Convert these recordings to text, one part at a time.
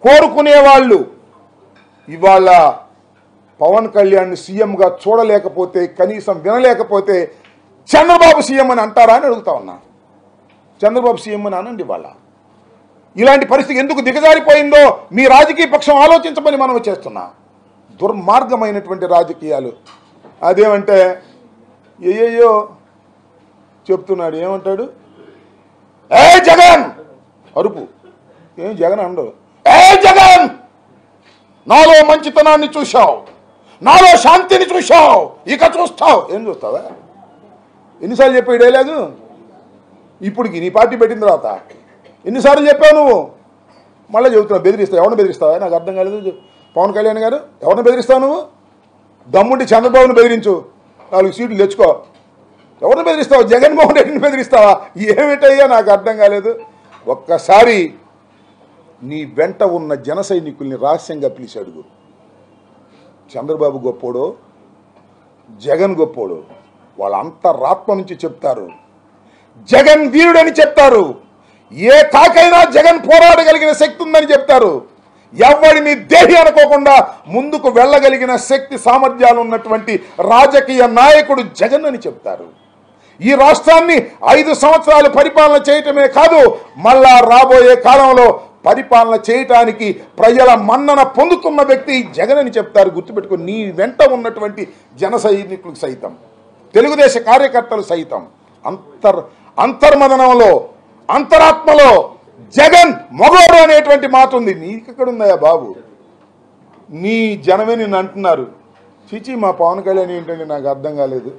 కోరుకునేవాళ్ళు ఇవాళ పవన్ కళ్యాణ్ సీఎంగా చూడలేకపోతే, కనీసం వినలేకపోతే చంద్రబాబు సీఎం అని అంటారా అని అడుగుతా ఉన్నా. చంద్రబాబు సీఎం అని అనండి. ఇవాళ ఇలాంటి పరిస్థితి ఎందుకు దిగజారిపోయిందో మీ రాజకీయ పక్షం ఆలోచించమని మనం చేస్తున్నా. దుర్మార్గమైనటువంటి రాజకీయాలు. అదేమంటే ఏయో చెప్తున్నాడు. ఏమంటాడు? ఏ జగన్ అరుపు. ఏం జగన్ అండవు. ఏ జగన్, నాలో మంచితనాన్ని చూశావు, నాలో శాంతిని చూశావు, ఇక చూస్తావు. ఏం చూస్తావా? ఎన్నిసార్లు చెప్పావు డైలాగు? ఇప్పటికి నీ పార్టీ పెట్టిన తర్వాత ఎన్నిసార్లు చెప్పావు నువ్వు? మళ్ళీ చెబుతున్నావు. బెదిరిస్తావు. ఎవరిని బెదిరిస్తావా? నాకు అర్థం కాలేదు. పవన్ కళ్యాణ్ గారు, ఎవరిని బెదిరిస్తావు నువ్వు? దమ్ముండి చంద్రబాబుని బెదిరించు, 4 సీట్లు తెచ్చుకో. ఎవరిని బెదిరిస్తావు? జగన్మోహన్ రెడ్డిని బెదిరిస్తావా? ఏమిటయ్యా నాకు అర్థం కాలేదు. ఒక్కసారి నీ వెంట ఉన్న జన సైనికుల్ని రహస్యంగా పిలిచి అడుగు. చంద్రబాబు గొప్పోడో జగన్ గొప్పోడో వాళ్ళ అంతరాత్మ నుంచి చెప్తారు. జగన్ వీరుడని చెప్తారు. ఏ కాకైనా జగన్ పోరాడగలిగిన శక్తి ఉందని చెప్తారు. ఎవరిని దేహి అనుకోకుండా ముందుకు వెళ్ళగలిగిన శక్తి సామర్థ్యాలు ఉన్నటువంటి రాజకీయ నాయకుడు జగన్ అని చెప్తారు. ఈ రాష్ట్రాన్ని 5 సంవత్సరాలు పరిపాలన చేయటమే కాదు, మళ్ళా రాబోయే కాలంలో పరిపాలన చేయటానికి ప్రజల మన్నన పొందుతున్న వ్యక్తి జగన్ అని చెప్తారు. గుర్తుపెట్టుకో. నీ వెంట ఉన్నటువంటి జన సైనికులు సైతం, తెలుగుదేశ కార్యకర్తలు సైతం అంతర్మదనంలో, అంతరాత్మలో జగన్ మగోడు అనేటువంటి మాట ఉంది. నీకెక్కడుందయ్యా బాబు? నీ జనమే నిన్ను అంటున్నారు. చిచి మా పవన్ కళ్యాణ్ ఏంటండి నాకు అర్థం కాలేదు,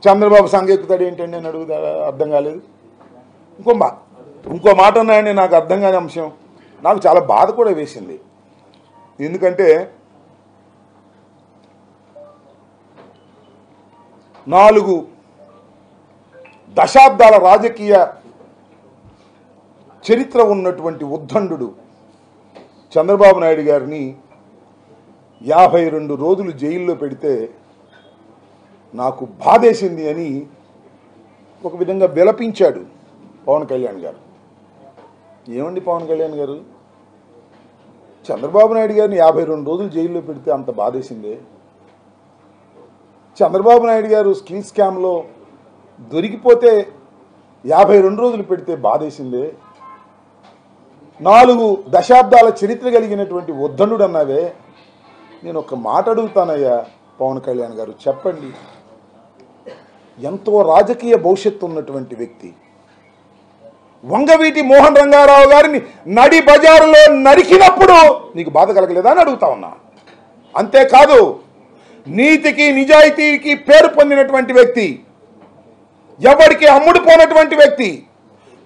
చంద్రబాబు సంగెక్కుతాడు ఏంటండి అని అడుగుతా, అర్థం కాలేదు. ఇంకో మాట ఉన్నాయండి నాకు అర్థం కాని అంశం. నాకు చాలా బాధ కూడా వేసింది. ఎందుకంటే 4 దశాబ్దాల రాజకీయ చరిత్ర ఉన్నటువంటి ఉద్దండు చంద్రబాబు నాయుడు గారిని 52 రోజులు జైల్లో పెడితే నాకు బాధేసింది అని ఒక విధంగా విలపించాడు పవన్ కళ్యాణ్ గారు. ఏమండి పవన్ కళ్యాణ్ గారు, చంద్రబాబు నాయుడు గారిని 52 రోజులు జైల్లో పెడితే అంత బాధేసిందే? చంద్రబాబు నాయుడు గారు స్కిల్ స్కామ్లో దొరికిపోతే 52 రోజులు పెడితే బాధేసిందే? 4 దశాబ్దాల చరిత్ర కలిగినటువంటి ఉద్దండు అన్నావే. నేను ఒక మాట అడుగుతానయ్యా పవన్ కళ్యాణ్ గారు, చెప్పండి. ఎంతో రాజకీయ భవిష్యత్తు ఉన్నటువంటి వ్యక్తి వంగవీటి మోహన్ రంగారావు గారిని నడి బజారులో నరికినప్పుడు నీకు బాధ కలగలేదా అని అడుగుతా ఉన్నా. అంతేకాదు, నీతికి నిజాయితీకి పేరు పొందినటువంటి వ్యక్తి, ఎవరికి అమ్ముడుపోనటువంటి వ్యక్తి,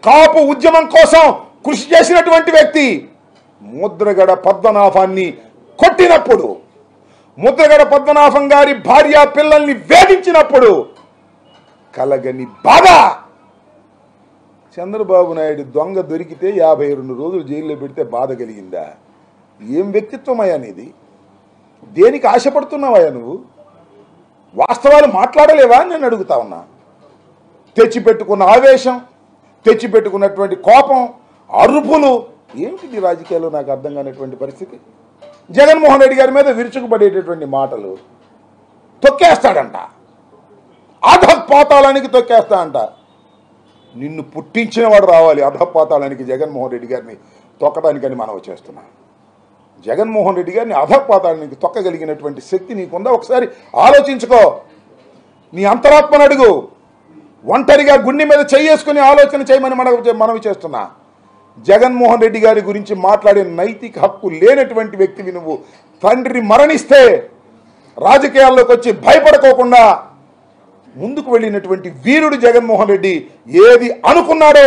కాపు ఉద్యమం కోసం కృషి చేసినటువంటి వ్యక్తి ముద్రగడ పద్మనాభాన్ని కొట్టినప్పుడు, ముద్రగడ పద్మనాభం గారి భార్య పిల్లల్ని వేధించినప్పుడు కలగని బాధ చంద్రబాబు నాయుడు దొంగ దొరికితే 52 రోజులు జైల్లో పెడితే బాధ కలిగిందా? ఏం వ్యక్తిత్వమయ్యా నీది? దేనికి ఆశపడుతున్నావయ్యా నువ్వు? వాస్తవాలు మాట్లాడలేవా అని నేను అడుగుతా ఉన్నా. తెచ్చిపెట్టుకున్న ఆవేశం, తెచ్చిపెట్టుకున్నటువంటి కోపం, అరుపులు ఏమిటి రాజకీయాల్లో నాకు అర్థం కానిటువంటి పరిస్థితి. జగన్మోహన్ రెడ్డి గారి మీద విరుచుకుపడేటటువంటి మాటలు. తొక్కేస్తాడంట, అధపాతాళానికి తొక్కేస్తాడంట. నిన్ను పుట్టించిన వాడు రావాలి అధపాతాళానికి జగన్మోహన్ రెడ్డి గారిని తొక్కడానికని మనం చేస్తున్నాం. జగన్మోహన్ రెడ్డి గారిని అధపాతాళానికి తొక్కగలిగినటువంటి శక్తి నీకుందా? ఒకసారి ఆలోచించుకో. నీ అంతరాత్మను అడుగు. ఒంటరిగా గుండె మీద చేసుకుని ఆలోచన చేయమని మనవి చేస్తున్నా. జగన్మోహన్ రెడ్డి గారి గురించి మాట్లాడే నైతిక హక్కు లేనటువంటి వ్యక్తివి నువ్వు. తండ్రి మరణిస్తే రాజకీయాల్లోకి వచ్చి భయపడుకోకుండా ముందుకు వెళ్ళినటువంటి వీరుడు జగన్మోహన్ రెడ్డి. ఏది అనుకున్నాడో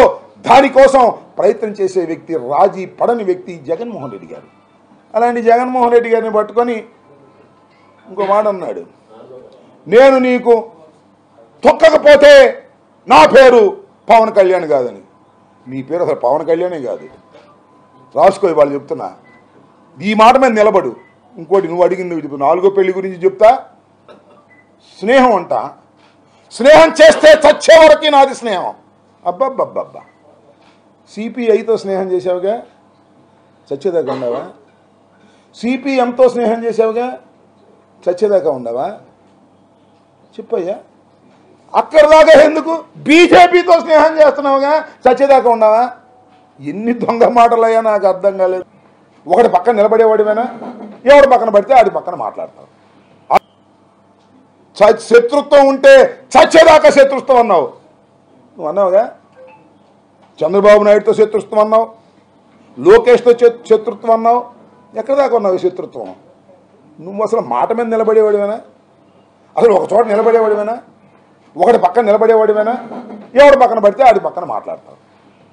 దానికోసం ప్రయత్నం చేసే వ్యక్తి, రాజీ పడని వ్యక్తి జగన్మోహన్ రెడ్డి గారు. అలాంటి జగన్మోహన్ రెడ్డి గారిని పట్టుకొని ఇంకో మాట అన్నాడు, నేను నీకు తొక్కకపోతే నా పేరు పవన్ కళ్యాణ్ కాదని. నీ పేరు అసలు పవన్ కళ్యాణే కాదు. రాసుకో, వాళ్ళు చెప్తున్నా. ఈ మాట మీద నిలబడు. ఇంకోటి నువ్వు అడిగింది 4వ పెళ్లి గురించి చెప్తా. స్నేహం అంట. స్నేహం చేస్తే చచ్చే వరకు నాది స్నేహం. అబ్బబ్బబ్బబ్బా, సిపిఐతో స్నేహం చేసావుగా, చచ్చేదాకా ఉండవా? సిపిఎంతో స్నేహం చేసావుగా, చచ్చేదాకా ఉండవా? చెప్పయ్యా. అక్కడిదాకా ఎందుకు బీజేపీతో స్నేహం చేస్తున్నావుగా, చచ్చేదాకా ఉండవా? ఎన్ని దొంగ మాటలయ్యా, నాకు అర్థం కాలేదు. ఒకటి పక్కన నిలబడేవాడివేనా? ఎవడు పక్కన పడితే ఆడి పక్కన మాట్లాడతావు. శత్రుత్వం ఉంటే చచ్చేదాకా శత్రుత్వం అన్నావు. నువ్వు అన్నావుగా. చంద్రబాబు నాయుడుతో శత్రుత్వం అన్నావు, లోకేష్తో శత్రుత్వం అన్నావు. ఎక్కడి దాకా ఉన్నావు శత్రుత్వం? నువ్వు అసలు మాట మీద నిలబడేవాడివేనా? అసలు ఒక చోట నిలబడేవాడివేనా? ఒకటి పక్కన నిలబడేవాడివేనా? ఎవడు పక్కన పడితే ఆడి పక్కన మాట్లాడతావు.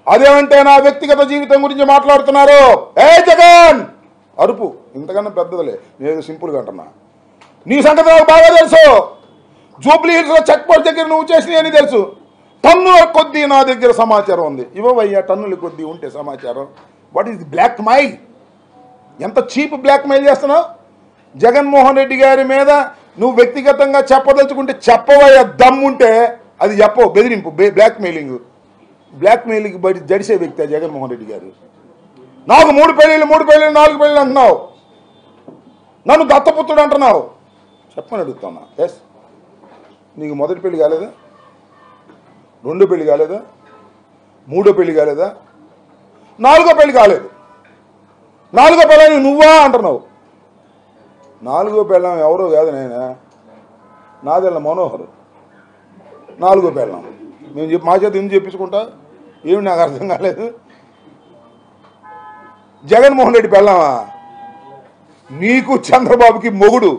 అదేమంటే నా వ్యక్తిగత జీవితం గురించి మాట్లాడుతున్నారు. ఏ జగన్ అరుపు ఇంతకన్నా పెద్దదిలే, నేను సింపుల్గా అంటున్నా. నీ సంగతి నాకు బాగా తెలుసు. జూబ్లీ హిల్స్లో చెక్ పోస్ట్ దగ్గర నువ్వు చేసినవి తెలుసు. టన్నుల కొద్దీ నా దగ్గర సమాచారం ఉంది. ఇవ్వవయ్యా, టన్నుల కొద్దీ ఉంటే సమాచారం. What is blackmail? ఎంత చీప్ బ్లాక్ మెయిల్ చేస్తున్నావు? జగన్మోహన్ రెడ్డి గారి మీద నువ్వు వ్యక్తిగతంగా చెప్పదలుచుకుంటే చెప్పవయ్యా, దమ్ముంటే అది చెప్పవు. బెదిరింపు, బ్లాక్ మెయిలింగ్. బ్లాక్ మెయిలింగ్ బయట జడిసే వ్యక్తి జగన్మోహన్ రెడ్డి గారు. నాకు 3 పెళ్ళిళ్ళు 4 పెళ్ళిళ్ళు అంటున్నావు. నన్ను దత్తపుత్రుడు అంటున్నావు. చెప్పని అడుగుతున్నా. ఎస్, నీకు మొదటి పెళ్లి కాలేదా? రెండో పెళ్లి కాలేదా? మూడో పెళ్లి కాలేదా? 4గో పెళ్లి కాలేదు. 4గో పెళ్ళని నువ్వా అంటున్నావు. 4గో పెళ్ళం ఎవరో కాదు, నేనా, నాదెళ్ళ మనోహర్ 4గో పెళ్ళం. మేము మా చేత ఎందుకు చెప్పించుకుంటా? ఏమి నాకు అర్థం కాలేదు. జగన్మోహన్ రెడ్డి పెళ్ళామా? నీకు చంద్రబాబుకి మొగుడు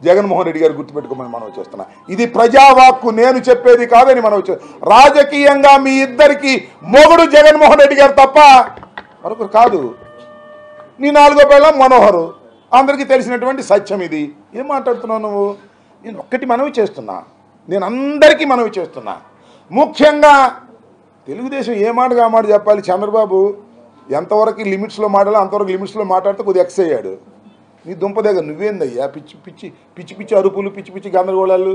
జగన్మోహన్ రెడ్డి గారు, గుర్తుపెట్టుకోమని మనం వచ్చేస్తున్నా. ఇది ప్రజావాక్కు, నేను చెప్పేది కాదని మనం వచ్చే. రాజకీయంగా మీ ఇద్దరికి మొగుడు జగన్మోహన్ రెడ్డి గారు తప్ప మరొకరు కాదు. నీ 4గో పెళ్ళం మనోహరు, అందరికీ తెలిసినటువంటి సత్యం ఇది. ఏం మాట్లాడుతున్నావు నువ్వు? నేను ఒక్కటి మనవి చేస్తున్నా, నేను అందరికీ మనవి చేస్తున్నా. ముఖ్యంగా తెలుగుదేశం ఏ మాటగా మాట చెప్పాలి. చంద్రబాబు ఎంతవరకు లిమిట్స్లో మాట్లాడాలో అంతవరకు లిమిట్స్లో మాట్లాడితే కొద్దిగా ఎక్స్ అయ్యాడు. నీ దుంప దగ్గర నువ్వేందయ్యా పిచ్చి పిచ్చి పిచ్చి పిచ్చి అరుపులు, పిచ్చి పిచ్చి గందరగోళాలు.